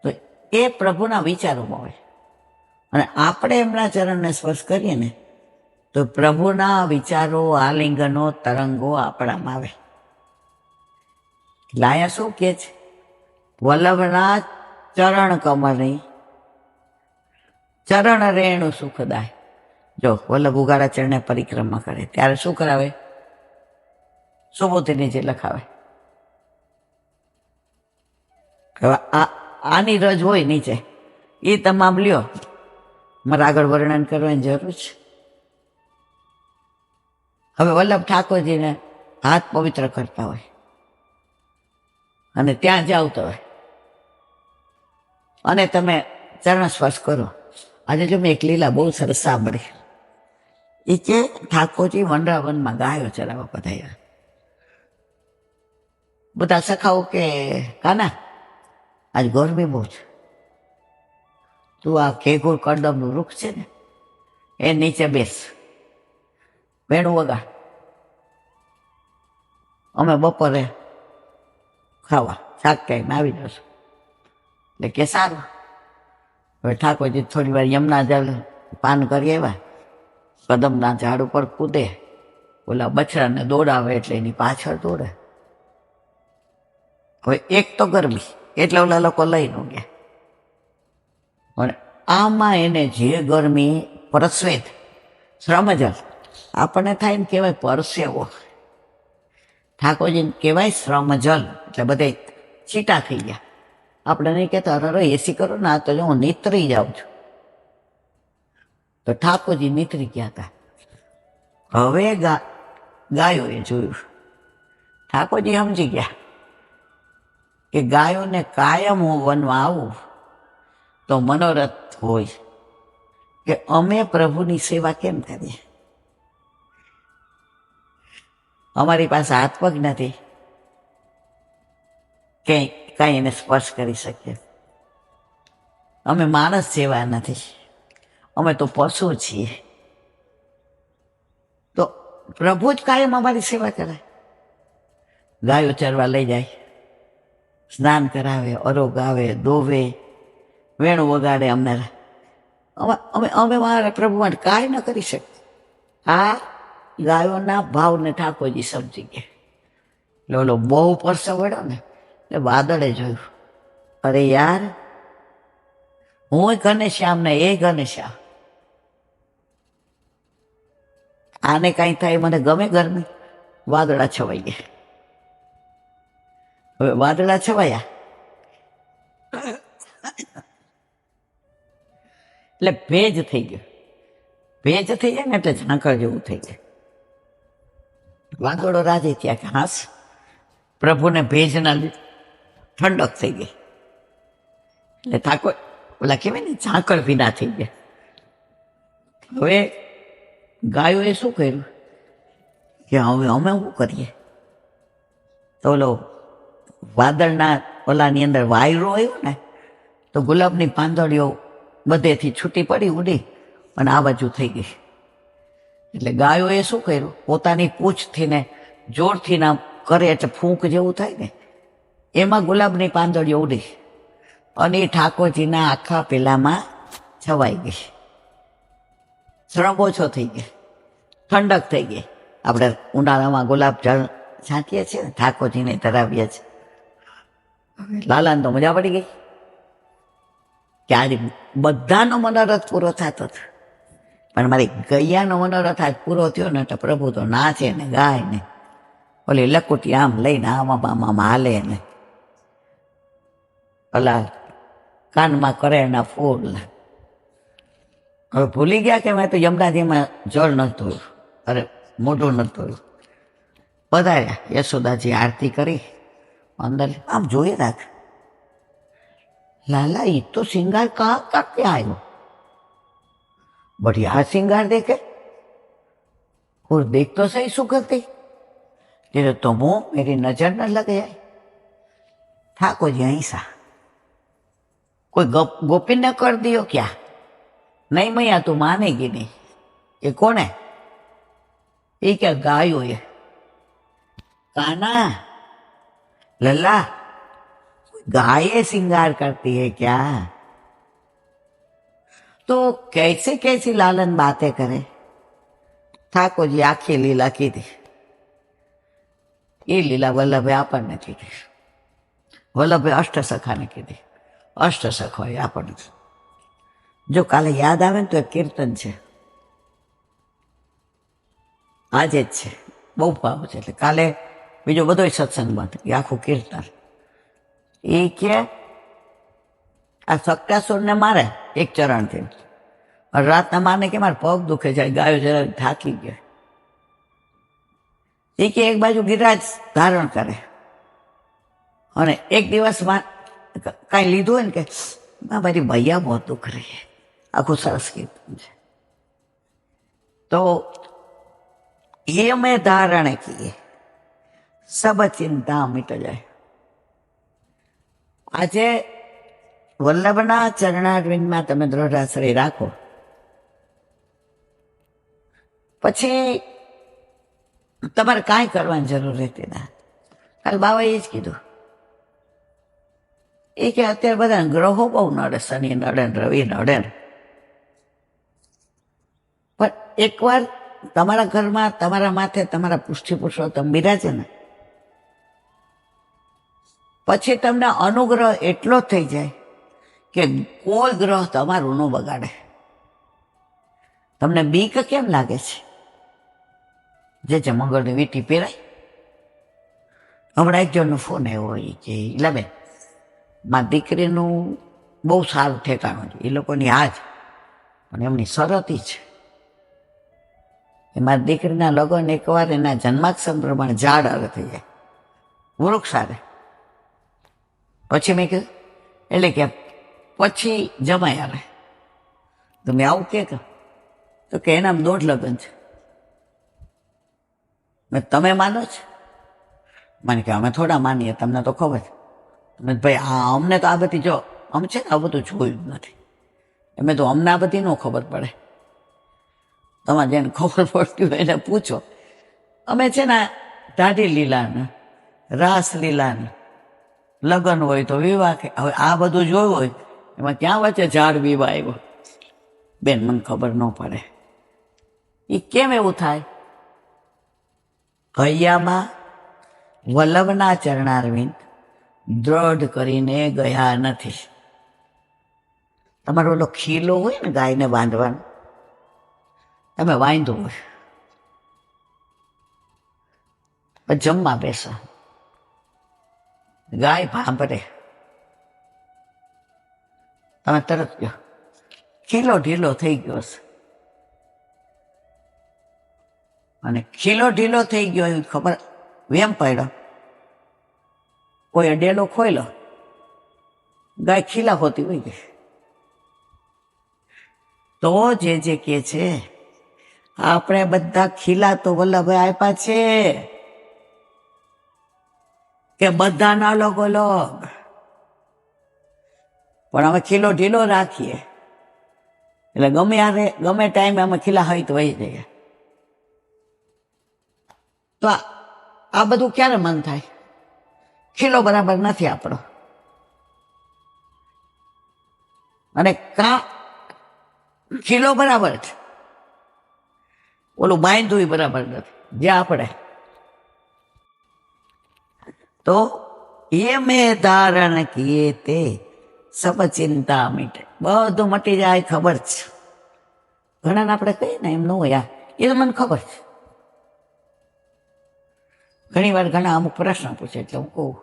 તો એ પ્રભુના વિચારોમાં હોય. અને આપણે એમના ચરણને સ્પર્શ કરીએ ને તો પ્રભુના વિચારો, આલિંગનો, તરંગો આપણામાં આવે. લાયા શું કે છે? વલ્લભના ચરણ કમળની ચરણ રેણુ સુખદાય. જો વલ્લભ ઉગાડા ચરણે પરિક્રમા કરે ત્યારે શું કરાવે? સુબોધી નીચે લખાવે. આની રજ હોય નીચે, એ તમામ લ્યો, મારે આગળ વર્ણન કરવાની જરૂર છે. હવે વલ્લભ ઠાકોરજીને હાથ પવિત્ર કરતા હોય અને ત્યાં જાવ તો હોય અને તમે ચરણ સ્પર્શ કરો. આજે જો મેં એક લીલા બહુ સરસ સાંભળી. એ કે ઠાકોરજી વનરાવનમાં ગાયો ચરાવવા પધાર્યા. બધા સખાઓ કે કાના આજ ગરમી બહુ છે, તું આ કેગુર કડમનું વૃક્ષ છે ને એ નીચે બેસ, વેણું વગાડ, અમે બપોરે ખાવા શાક ટાઈમ આવી જશું. એટલે કે સારું. હવે ઠાકોરજી થોડી વાર યમુના જળ પાન કરી આવ્યા, કદમના ઝાડ ઉપર કૂદે, ઓલા બછડાને દોડાવે એટલે એની પાછળ દોડે. હવે એક તો ગરમી એટલે ઓલા લોકો લઈ ન ગયા, અને આમાં એને જે ગરમી પરસવેત શ્રમજલ, આપણને થાય ને કહેવાય પરસેવો, ઠાકોરજીને કહેવાય શ્રમજલ, એટલે બધે છીટા થઈ ગયા. આપણે નહીં કહેતા અરે એસી કરો ને, આ તો હું નીતરી જાઉં છું. તો ઠાકોરજી નીતરી ગયા હતા. હવે ગાયોએ જોયું, ઠાકોરજી સમજી ગયા કે ગાયોને કાયમ હું વનમાં આવું તો મનોરથ હોય કે અમે પ્રભુની સેવા કેમ કરીએ, અમારી પાસે હાથ પગ નથી કે કાંઈ એને સ્પર્શ કરી શકીએ, અમે માણસ જેવા નથી, અમે તો પશુ છીએ, તો પ્રભુ જ કાયમ અમારી સેવા કરે. ગાયો ચરવા લઈ જાય, સ્નાન કરાવે, અરોગાવે, દોવે, વેણું વગાડે. અમે અમે મારા પ્રભુ માટે કાંઈ ન કરી શકીએ. આ ગાયોના ભાવને ઠાકોરજી સમજી ગયા. એટલે ઓલો બહુ પરસવડ્યો ને એટલે વાદળે જોયું, અરે યાર, હું ઘનશ્યામ ને એ ઘનશ્યામ, આને કાંઈ થાય મને ગમે ગરમી. વાદળા છવાઈ ગયા. હવે વાદળા છવાયા એટલે ભેજ થઈ ગયો. ભેજ થઈ જાય ને એટલે ઝાંખર જેવું થઈ જાય. વાદળો રાજી થયા કે હાસ, પ્રભુને ભેજના ઠંડક થઈ ગઈ. એટલે ઠાકોર ઓલા કહેવાય ને ઝાંકળ ભીના થઈ ગયા. હવે ગાયોએ શું કર્યું કે હવે અમે શું કરીએ? તો ઓલો વાદળના ઓલાની અંદર વાયરો આવ્યો ને તો ગુલાબની પાંદડીઓ બધેથી છૂટી પડી, ઉડી અને આ બાજુ થઈ ગઈ. એટલે ગાયોએ શું કર્યું, પોતાની પૂંછથી ને જોરથી ના કરે એટલે ફૂંક જેવું થાય ને, એમાં ગુલાબની પાંદડીઓ ઉડી અને એ ઠાકોરજીના આખા પેલામાં છવાઈ ગઈ. શ્રમ ઓછો થઈ ગયો, ઠંડક થઈ ગઈ. આપણે ઉનાળામાં ગુલાબ જળ છાંટીએ છીએ ને, ઠાકોરજીને ધરાવીએ છીએ. લાલાને તો મજા પડી ગઈ કે આજે બધાનો મનોરથ પૂરો થતો હતો, પણ મારી ગૈયાનો મનોરથ આજ પૂરો થયો ને એટલે પ્રભુ તો નાચે ને ગાય ને, ઓલી લકુટી આમ લઈને આમાં હાલે ને, ઓલા કાનમાં કરેના ફૂલ. હવે ભૂલી ગયા કે મેં તો યમુનાજીમાં જળ નહોતું ધોયું, અરે મોઢું નહોતું ધોયું. પધાર્યા, યશોદાજી આરતી કરી, અંદર આમ જોઈ રાખ, लाला ये तो श्रृंगार कहाँ करके आयो, बढ़िया श्रृंगार देखे और देख तो सही सुगंधी, तेरे तो मुंह मेरी नजर न लग जाए. ठाकुर जी ऐसा कोई गोपी ने कर दियो क्या? नहीं मैया तू मानेगी नहीं. ये कौन है? ये क्या गायो ये? काना लल्ला गाये श्रृंगार करती है क्या? तो कैसे कैसी लालन बातें करे. ठाकुर जी आखी लीला कीधी. ये लीला वल्लभे આપણને કીધી, વલ્લભે અષ્ટસખાને કીધી. અષ્ટસખોએ આપણને, જો કાલે યાદ આવે ને તો એક કીર્તન છે, આજે જ છે, બહુ ભાવ છે. એટલે કાલે બીજો બધો સત્સંગ બંધ, એ આખું કીર્તન. એ કે આ સક્કાસુરને મારે એક ચરણથી, રાતના માને કે મારે પગ દુખે છે, ગાયો જરા થાકી ગયો. એ કે એક બાજુ ગિરિરાજ ધારણ કરે અને એક દિવસમાં કાંઈ લીધું હોય ને કે મારી ભૈયા બહુ દુખ રહી, આખું સરસ કીર્તન છે. તો ये मैं धारण किए સબ ચિંતા મિટ જાય. આજે વલ્લભના ચરણારવિંદમાં તમે દ્રઢાશ્રય રાખો, પછી તમારે કાંઈ કરવાની જરૂર રહેતી ના. કાલ બાબાએ જ કીધું એ કે અત્યારે બધા ગ્રહો બહુ નડે, શનિ નડે ને રવિ નડે ને, પણ એકવાર તમારા ઘરમાં તમારા માથે તમારા પુષ્ટિ પુરુષોત્તમ બિરાજે ને, પછી તમને અનુગ્રહ એટલો થઈ જાય કે કોઈ ગ્રહ તમારું ન બગાડે. તમને બીક કેમ લાગે છે? જે મંગળની વીંટી પહેરાય. હમણાં એક જણનો ફોન આવ્યો હોય કે ઇલાબેન, મારી દીકરીનું બહુ સારું ઠેકાણું છે, એ લોકોની હાજ, પણ એમની શરત છે કે મારી દીકરીના લગ્ન એકવાર એના જન્માક્ષર પ્રમાણે ઝાડ આવે થઈ જાય, વૃક્ષ આવે. પછી મેં કીધું એટલે કે પછી જમાઈ આવે. તો મેં આવું કે તો કે એના 2 લગ્ન છે. મેં તમે માનો છો? મને કે અમે થોડા માનીએ, તમને તો ખબર છે. તમે ભાઈ અમને તો આ બધી જો અમે છે ને આ બધું જોયું નથી, એમે તો અમને આ બધી ન ખબર પડે. તમારે જેને ખબર પડતી હોય એને પૂછો. અમે છે ને દાઢી લીલા ને રાસ લીલા ને લગ્ન હોય તો વિવાહ, હવે આ બધું જોયું હોય એમાં ક્યાં વચ્ચે ઝાડ વિવાહ આવ્યો? બેન મને ખબર ન પડે. એ કેમ એવું થાય? હૈયામાં વલ્લભના ચરણારવિંદ દ્રઢ કરીને ગયા નથી. તમારો ઓલો ખીલો હોય ને ગાયને બાંધવાનો, તમે વાંધો હોય જમવા બેસો, ગાય ભાંભરે, તમે તરત ગયો ખીલો ઢીલો થઈ ગયો છે. અને ખીલો ઢીલો થઈ ગયો એ ખબર વેમ પડ્યો, કોઈ અડેલો ખોયલો, ગાય ખીલા હોતી હોય ગઈ. તો જે કે છે આપણે બધા ખીલા તો વલ્લભભાઈ આપ્યા છે કે બધાના અલગ અલગ, પણ અમે ખીલો ઢીલો રાખીએ એટલે ગમે ટાઈમે અમે ખીલા હોય તો વહી જઈએ. તો આ બધું ક્યારે મન થાય? ખીલો બરાબર નથી આપણો, અને ખીલો બરાબર છે, ઓલું બાંધવું બરાબર નથી જે આપણે. તો એ મેં ધારણ કીએ તે સબ ચિંતા મીટે, બધું મટી જાય ખબર છે. ઘણાને આપણે કહીએ ને એમ ન હોય, એ તો મને ખબર છે. ઘણી વાર ઘણા અમુક પ્રશ્ન પૂછે એટલે હું કહું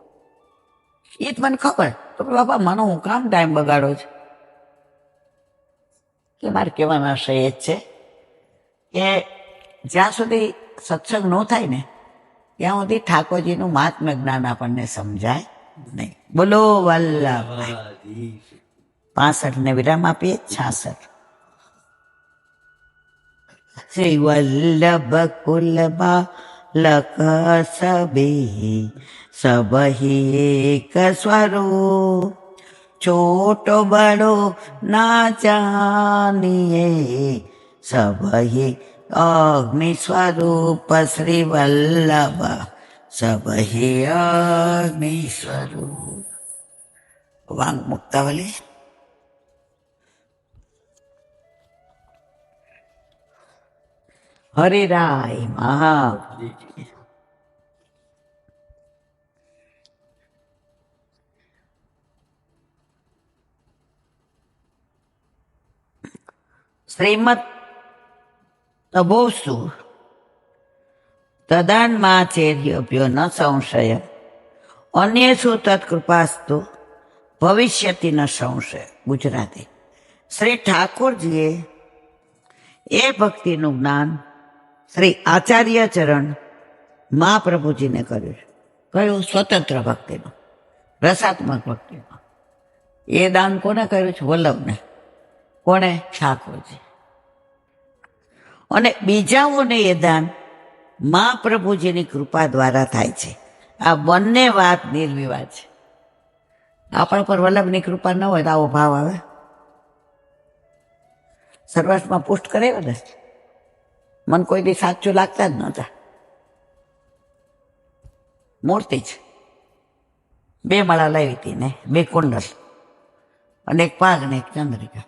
એ જ મને ખબર. તો બાપા મને હું કામ ટાઈમ બગાડો છે? કે મારે કહેવાનો આશય એ જ છે કે જ્યાં સુધી સત્સંગ ન થાય ને ત્યાં સુધી ઠાકોરજીનું મહાત્મ્ય જ્ઞાન આપણને સમજાય નહીં. બોલો વલ્લભભાઈ. 65 ને વિરામ આપીએ. 66 શ્રી વલ્લભ કુલમાં લખ સબે સબહી એક સ્વરૂપ, छोटो बड़ो ना जानिए सबही अग्नि स्वरूप श्री वल्लभ सबही अग्नि स्वरूप. वांग मुक्तावली. हरिराय महा श्रीमत् तबोसु तदान्माचेर्यभ्यो न संशय अन्येषु तत्कृपास्तु भविष्यति न संशय. गुजराती. श्री ठाकुरजीए ए भक्तिનું જ્ઞાન શ્રી આચાર્ય ચરણ મહાપ્રભુજીને કર્યું. કયું? સ્વતંત્ર ભક્તિનું, રસાત્મક ભક્તિનું. એ દાન કોને કર્યું છે? વલ્લભને. કોણે? ઠાકોરજી. અને બીજાઓને એ દાન મહાપ્રભુજીની કૃપા દ્વારા થાય છે. આ બંને વાત નિર્વિવાદ છે. આપણા પર વલ્લભની કૃપા ન હોય તો આવો ભાવ આવે. સર્વાસમાં પુષ્ટ કરાવ્યો ને, મન કોઈ દી સાચું લાગતા જ નહોતા. મૂર્તિ જ 2 માળા લાવી હતી ને 2 કુંડલ અને 1 પાગ ને 1 ચંદ્રિકા.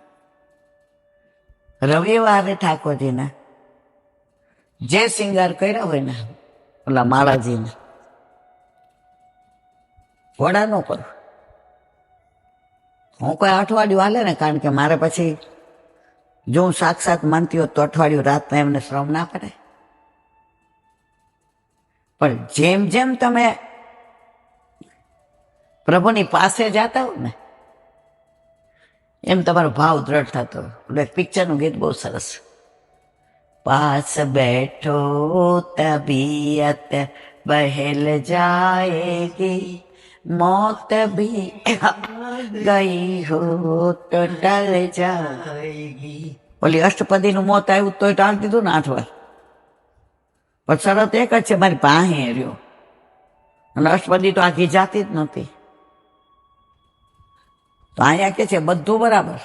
રવિવારે ઠાકોરજીને જે શિંગાર કર્યા હોય ને ઓલા માળાજીને વડા ન કરું. હું કોઈ અઠવાડિયું હાલે ને, કારણ કે મારે પછી જો હું સાક્ષાત માનતી હોત તો અઠવાડિયું રાતના એમને શ્રમ ના પડે. પણ જેમ જેમ તમે પ્રભુની પાસે જતા હો ને એમ તમારો ભાવ દ્રઢ થતો હોય. એટલે પિક્ચરનું ગીત બહુ સરસ, પાસ બેઠો તબિયત બહેલ જાએગી, मौत भी गई हो तो टल जाएगी. ઓલી અષ્ટપદીનું મોત આવ્યું તોય ટાળી દીધું ને 8 વાર. પણ શરત એક જ છે, મારી પાસે રહ્યો. અને અષ્ટપદી તો આખી જાતી જ નહોતી. તો અહીંયા કે છે બધું બરાબર,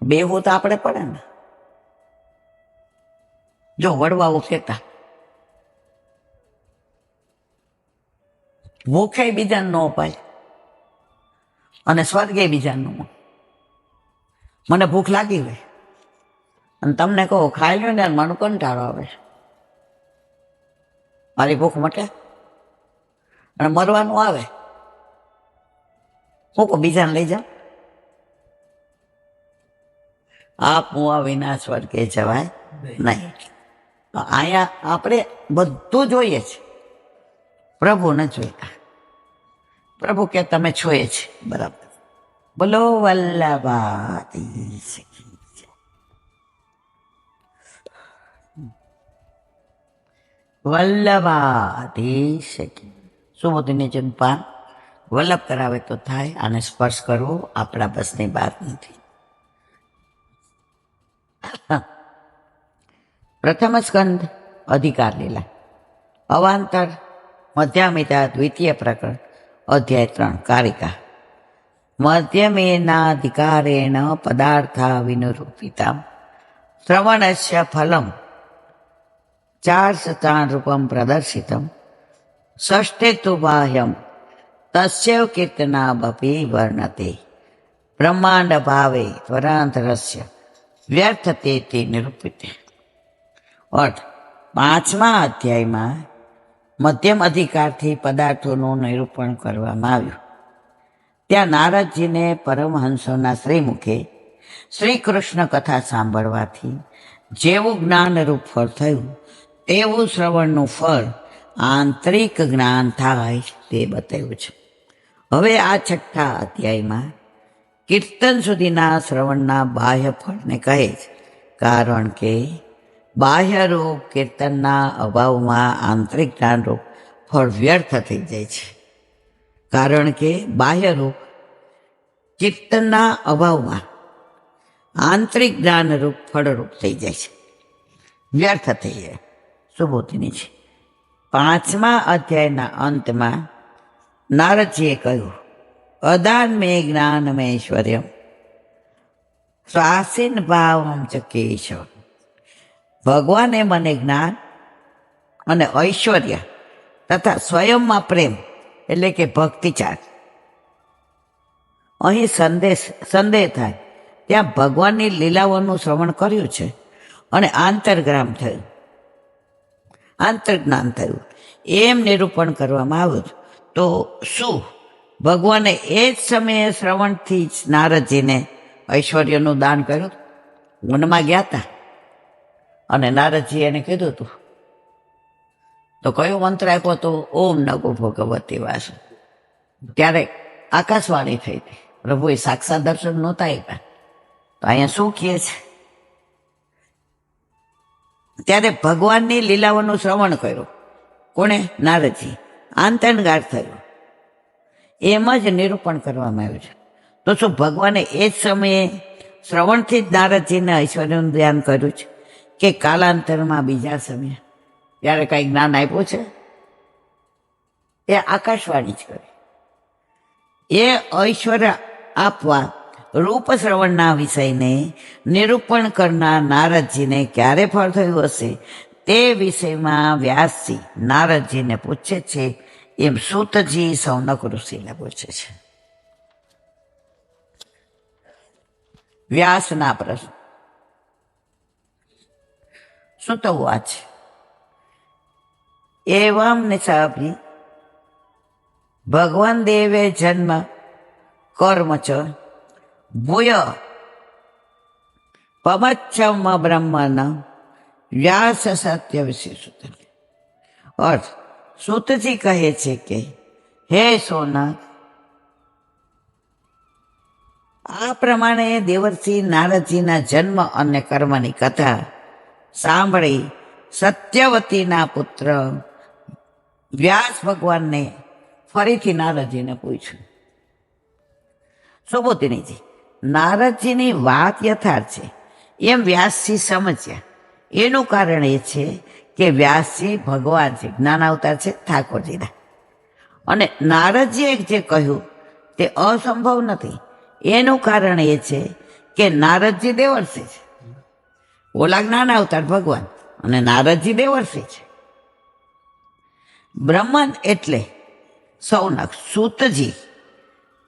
બેહવું તો આપણે પડે ને. જો વડવાઓ કહેતા ભૂખે બીજાને ન અપાય અને સ્વર્ગે બીજાનું. મને ભૂખ લાગી હોય અને તમને કહો ખાઈ લો ને, મને કંટાળો આવે, મારી ભૂખ મટે. અને મરવાનું આવે, હું કહું બીજાને લઈ જાઓ. આપ મુઆ વિના સ્વર્ગે જવાય નહીં. અહીંયા આપણે બધું જોઈએ છે, પ્રભુ ન જોઈતા. પ્રભુ કે તમે જોઈએ છે બરાબર. બોલો વલ્લભાધીશ કી જય. વલ્લભાધીશ કી. સુબોધની જનપાન વલ્લભ કરાવે તો થાય, આને સ્પર્શ કરવો આપણા બસની બહાર નથી. પ્રથમ સ્કંદ અધિકાર લીલા, અવાંતર મધ્યામિતા દ્વિતીય પ્રકરણ અધ્યાય 3 કારિકા. મધ્યમેનાધિકારેણ પદાર્થા વિનિરૂપિતા શ્રવણસ્ય ફલમ 4 રૂપમ પ્રદર્શિતમ ષષ્ઠે તુ બાહ્યમ તસ્યૈવ કીર્તનામપી વર્ણતે બ્રહ્માંડ ભાવે ત્વરાંતરસ્ય વ્યર્થતે નિરૂપિતે. અર્થ, 5મા અધ્યાયમાં મધ્યમ અધિકારથી પદાર્થોનું નિરૂપણ કરવામાં આવ્યું. ત્યાં નારદજીને પરમહંસોના શ્રીમુખે શ્રી કૃષ્ણ કથા સાંભળવાથી જેવું જ્ઞાનરૂપ ફળ થયું તેવું શ્રવણનું ફળ આંતરિક જ્ઞાન થાય તે બતાવ્યું છે. હવે આ 6થા અધ્યાયમાં કીર્તન સુધીના શ્રવણના બાહ્ય ફળને કહે છે, કારણ કે બાહ્યરૂપ કીર્તનના અભાવમાં આંતરિક જ્ઞાનરૂપ ફળ વ્યર્થ થઈ જાય છે. કારણ કે બાહ્યરૂપ કીર્તનના અભાવમાં આંતરિક જ્ઞાનરૂપ ફળરૂપ થઈ જાય છે, વ્યર્થ થઈ જાય. સુબોધની છે. 5મા અધ્યાયના અંતમાં નારદજીએ કહ્યું, અદાન મેં જ્ઞાન મેં ઐશ્વર્યમ શ્વાસીન ભાવમ ચ કેશવ. ભગવાને મને જ્ઞાન અને ઐશ્વર્ય તથા સ્વયંમાં પ્રેમ એટલે કે ભક્તિચાર. અહીં સંદેહ થાય ત્યાં ભગવાનની લીલાઓનું શ્રવણ કર્યું છે અને આંતરગ્રામ થયું, આંતરજ્ઞાન થયું એમ નિરૂપણ કરવામાં આવ્યું. તો શું ભગવાને એ જ સમયે શ્રવણથી જ નારદજીને ઐશ્વર્યનું દાન કર્યું? વનમાં ગયા હતા અને નારદજી એને કીધું હતું તો કયો મંત્ર આપ્યો હતો? ઓમ નમો ભગવતે વાસુ. ત્યારે આકાશવાણી થઈ હતી, પ્રભુએ સાક્ષાત દર્શન નહોતા આપ્યા. તો અહીંયા શું કહે છે? ત્યારે ભગવાનની લીલાઓનું શ્રવણ કર્યું. કોણે? નારદજી. આંતરગાર થયું એમ જ નિરૂપણ કરવામાં આવ્યું છે. તો શું ભગવાને એ જ સમયે શ્રવણથી જ નારદજીને ઐશ્વર્યનું ધ્યાન કર્યું છે કે કાલાંતરમાં બીજા સમયે ત્યારે કાંઈ જ્ઞાન આપ્યું છે? એ આકાશવાણી જ કરે. એ ઐશ્વર્ય આપવા રૂપ શ્રવણના વિષયને નિરૂપણ કરનાર નારદજીને ક્યારે ફળ થયું હશે તે વિષયમાં વ્યાસજી નારદજીને પૂછે છે, એમ સૂતજી સૌનક ઋષિને પૂછે છે. વ્યાસના પ્રશ્ન. સુત ઉવાચ એવમ નિશાભી ભગવાન દેવે જન્મ કર્મ ચ ભૂય પમચ્છમ બ્રહ્મન વ્યાસ સત્ય વિશેષ. અર્થ, સૂતજી કહે છે કે હે સોનક, આ પ્રમાણે દેવર્ષિ નારદજીના જન્મ અને કર્મની કથા સાંભળી સત્યવતીના પુત્ર વ્યાસ ભગવાનને ફરીથી નારદજીને પૂછ્યું. સુબોધિનીજી, નારદજીની વાત યથાર્થ છે એમ વ્યાસજી સમજ્યા. એનું કારણ એ છે કે વ્યાસજી ભગવાન છે, જ્ઞાન અવતાર છે ઠાકોરજીના, અને નારદજીએ જે કહ્યું તે અસંભવ નથી. એનું કારણ એ છે કે નારદજી દેવર્ષિ છે, ઓલા જ્ઞાન અવતાર ભગવાન, અને નારદજી દેવર્ષિ છે. બ્રહ્મન એટલે સૌનક. સૂતજી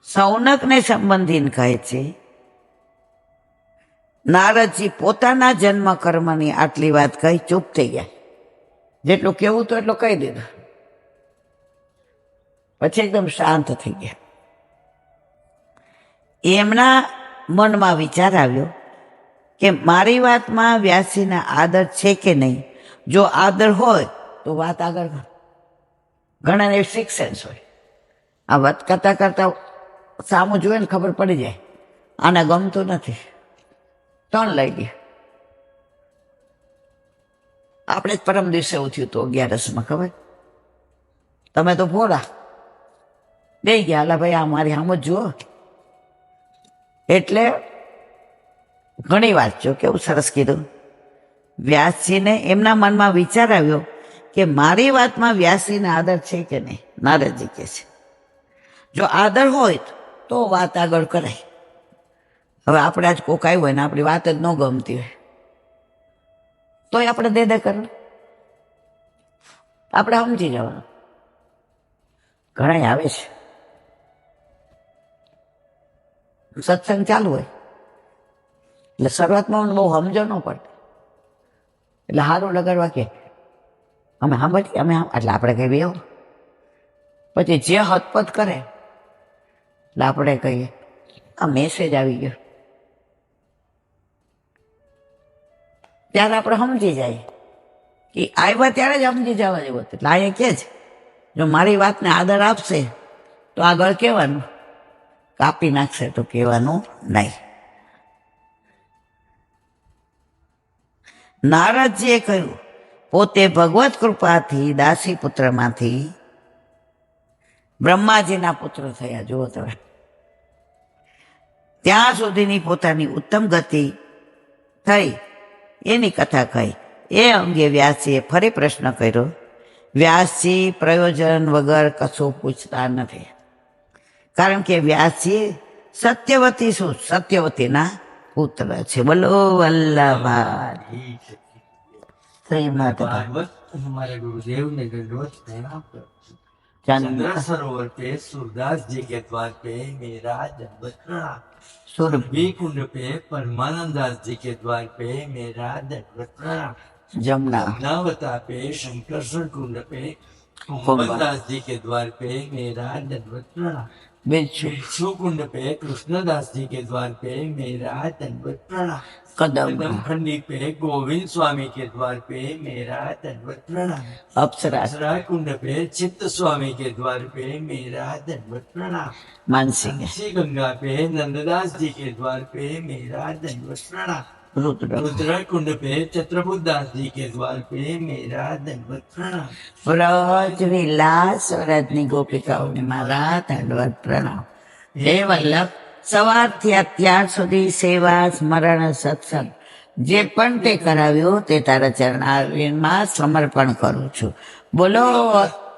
સૌનકને સંબંધીને કહે છે. નારદજી પોતાના જન્મ કર્મની આટલી વાત કહી ચૂપ થઈ ગયા. જેટલું કેવું તો એટલું કહી દીધું. પછી એકદમ શાંત થઈ ગયા. એમના મનમાં વિચાર આવ્યો કે મારી વાતમાં વ્યાસજીના આદર છે કે નહીં. જો આદર હોય તો વાત આગળ કર. ઘણાને સિક્સ સેન્સ હોય, આ વાત કરતા કરતા સામું જોઈએ ને ખબર પડી જાય આને ગમતું નથી, ત્રણ લઈ ગયા. આપણે જ પરમ દિવસે ઉઠ્યું હતું 11 ખબર, તમે તો ભોળા બે ગયા. અલા ભાઈ, આ મારી આમ જ જુઓ. એટલે ઘણી વાત જો કેવું સરસ કીધું. વ્યાસજીને એમના મનમાં વિચાર આવ્યો કે મારી વાતમાં વ્યાસજીને આદર છે કે નહીં. નારદજી કહે છે જો આદર હોય તો વાત આગળ કરાય. હવે આપણે આજ કોક આવ્યું હોય ને આપણી વાત જ ન ગમતી હોય તોય આપણે દે કરે, આપણે સમજી જવાનું. ઘણા આવે છે સત્સંગ ચાલુ હોય એટલે શરૂઆતમાં બહુ સમજો ન પડે એટલે સારું લગાડવા કે અમે સાંભળીએ અમે એટલે આપણે કહીએ એવું. પછી જે હતપત કરે એટલે આપણે કહીએ આ મેસેજ આવી ગયો. ત્યારે આપણે સમજી જાય કે આવ્યા ત્યારે જ સમજી જવા જેવું હતું. એટલે અહીંયા કે છે જો મારી વાતને આદર આપશે તો આગળ કહેવાનું, કાપી નાખશે તો કહેવાનું નહીં. નારદજીએ કહ્યું પોતે ભગવત કૃપાથી દાસી પુત્રમાંથી બ્રહ્માજીના પુત્ર થયા. જુઓ તમે, ત્યાં સુધીની પોતાની ઉત્તમ ગતિ થઈ એની કથા કહી. એ અંગે વ્યાસજીએ ફરી પ્રશ્ન કર્યો. વ્યાસજી પ્રયોજન વગર કશું પૂછતા નથી, કારણ કે વ્યાસજી સત્યવતી શું સત્યવતીના પુત્ર છે. બોલો વલ્લભાઈ શ્રી માતા. हमारे गुरुदेव ने दंडवत प्रणाम चंद्र सरोवर पे सूरदास जी के द्वार पे मेरा दंडवत प्रणाम. सुरभि कुंड पे परमानंद दास जी के द्वार पे मेरा दंडवत प्रणाम. जमुनावता पे शंकरसर कुंड पे मोहम्मद दास जी के द्वार पे मेरा दंडवत प्रणाम. भिक्षु कुंड पे कृष्णदास जी के द्वार पे मेरा दंडवत प्रणाम. कदम खंडी पे गोविंद स्वामी के द्वार पे मेरा दंडवत प्रणाम. अप्सरा कुंड पे चित्त स्वामी के द्वार पे मेरा दंडवत प्रणाम. मानसी गंगा पे नंददास जी के द्वार पे मेरा दंडवत प्रणाम. रुद्र कुंड पे चित्रबुद्ध दास जी के द्वार पे मेरा दंडवत प्रणाम. व्रज विलास व्रजनी गोपिकाओने मारा दंडवत प्रणाम. हे वल्लभ, સવારથી અત્યાર સુધી સેવા સ્મરણ સત્સંગ જે પણ તે કરાવ્યું તે તારા ચરણારવિંદમાં સમર્પણ કરું છું. બોલો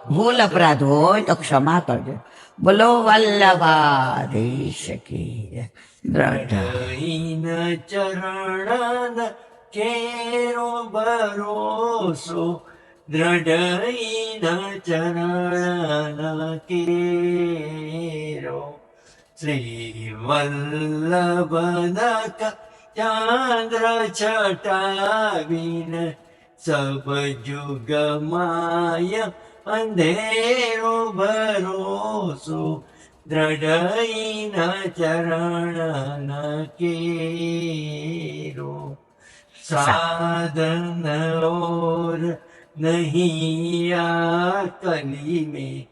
ભૂલ અપરાધ હોય તો ક્ષમા કરજો. બોલો વલ્લભાધીશ કી જય. દ્રઢહીન ચરણ કેરો ભરોસો, દ્રઢહીન ચરણ કેરો. શ્રી વલ્લભ ચાંદ્ર છટાવીન, સબ જુગ માય અંધેરો ભરોસો, દ્રઢહીન ચરણ કેરો. સાધન ઓર નહીં આ કલી में,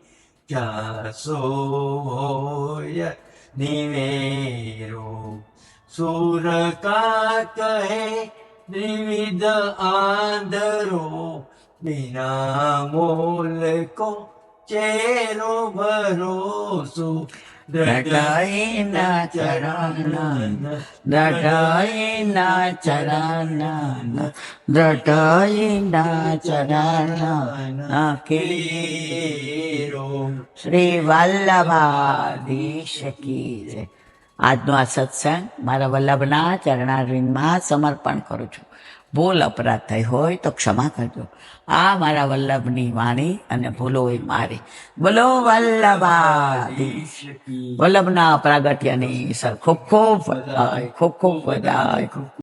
क्या सोय निवेरो. सुर का कहे त्रिविध आंधरो, बिना मोल को चेरो भरोसो. દ્રઢહીના ચરણ, દ્રઢહીના ચરણ, દ્રઢહીના ચરણ કેરો. શ્રી વલ્લભાધીશ કી જય. આજનો આ સત્સંગ મારા વલ્લભના ચરણારવિંદમાં સમર્પણ કરું છું. ભૂલ અપરાધ થઈ હોય તો ક્ષમા કરજો. આ મારા વલ્લભની વાણી અને ભૂલો હોય મારી. બોલો વલ્લભાધીશ. વલ્લભના પ્રાગટ્યની સર ખૂબ ખૂબ વધાય, ખૂબ ખૂબ વધાય.